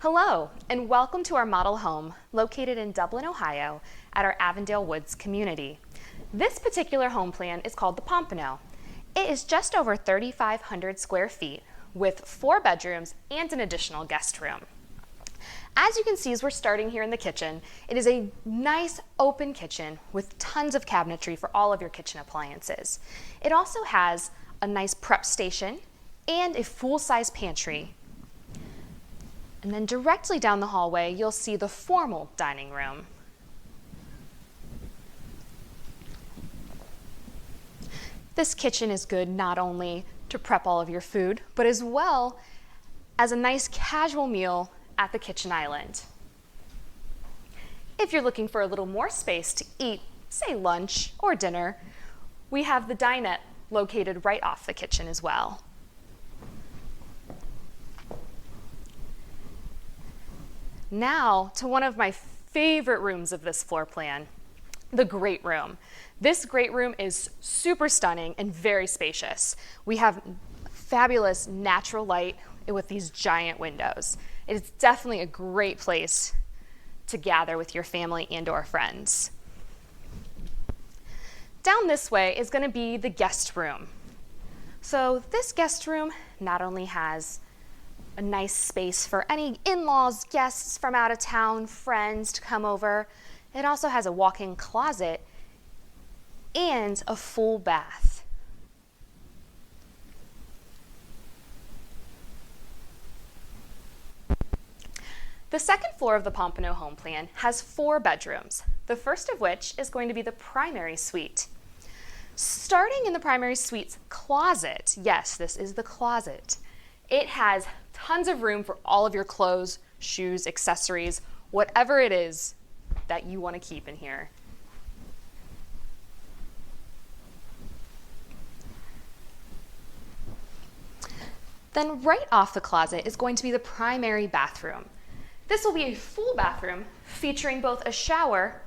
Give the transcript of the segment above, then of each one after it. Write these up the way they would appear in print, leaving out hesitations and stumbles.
Hello, and welcome to our model home located in Dublin, Ohio at our Avondale Woods community. This particular home plan is called the Pompano. It is just over 3,500 square feet with 4 bedrooms and an additional guest room. As you can see as we're starting here in the kitchen, it is a nice open kitchen with tons of cabinetry for all of your kitchen appliances. It also has a nice prep station and a full-size pantry. And then directly down the hallway, you'll see the formal dining room. This kitchen is good not only to prep all of your food, but as well as a nice casual meal at the kitchen island. If you're looking for a little more space to eat, say lunch or dinner, we have the dinette located right off the kitchen as well. Now to one of my favorite rooms of this floor plan, the great room. This great room is super stunning and very spacious. We have fabulous natural light with these giant windows. It is definitely a great place to gather with your family and/or friends. Down this way is going to be the guest room. So this guest room not only has a nice space for any in-laws, guests from out of town, friends to come over. It also has a walk-in closet and a full bath. The second floor of the Pompano home plan has 4 bedrooms, the first of which is going to be the primary suite. Starting in the primary suite's closet, yes, this is the closet, it has tons of room for all of your clothes, shoes, accessories, whatever it is that you want to keep in here. Then right off the closet is going to be the primary bathroom. This will be a full bathroom featuring both a shower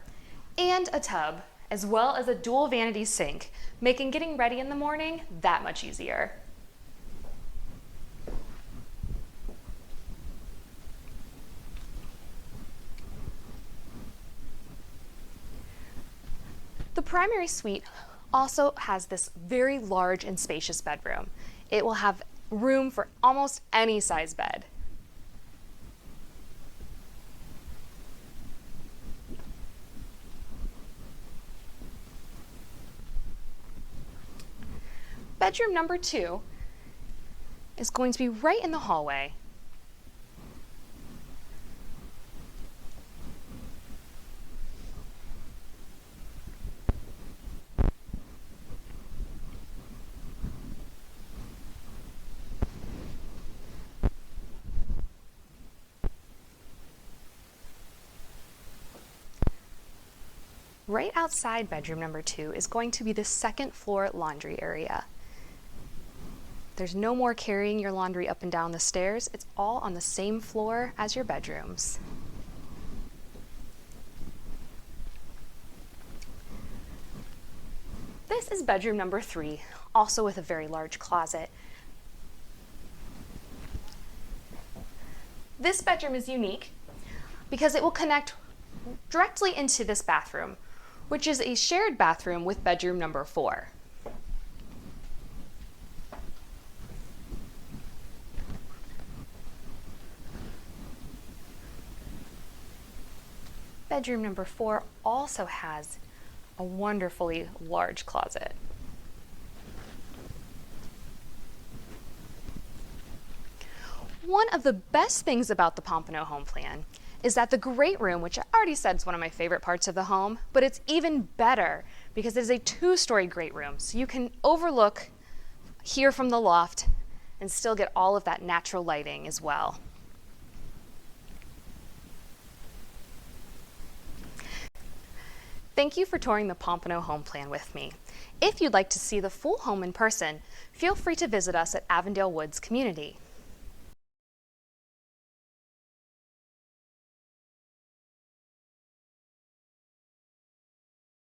and a tub, as well as a dual vanity sink, making getting ready in the morning that much easier. The primary suite also has this very large and spacious bedroom. It will have room for almost any size bed. Bedroom number 2 is going to be right in the hallway. Right outside bedroom number 2 is going to be the second floor laundry area. There's no more carrying your laundry up and down the stairs. It's all on the same floor as your bedrooms. This is bedroom number 3, also with a very large closet. This bedroom is unique because it will connect directly into this bathroom, which is a shared bathroom with bedroom number 4. Bedroom number 4 also has a wonderfully large closet. One of the best things about the Pompano home plan is that the great room, which I already said is one of my favorite parts of the home, but it's even better because it is a 2-story great room. So you can overlook here from the loft and still get all of that natural lighting as well. Thank you for touring the Pompano home plan with me. If you'd like to see the full home in person, feel free to visit us at Avondale Woods Community.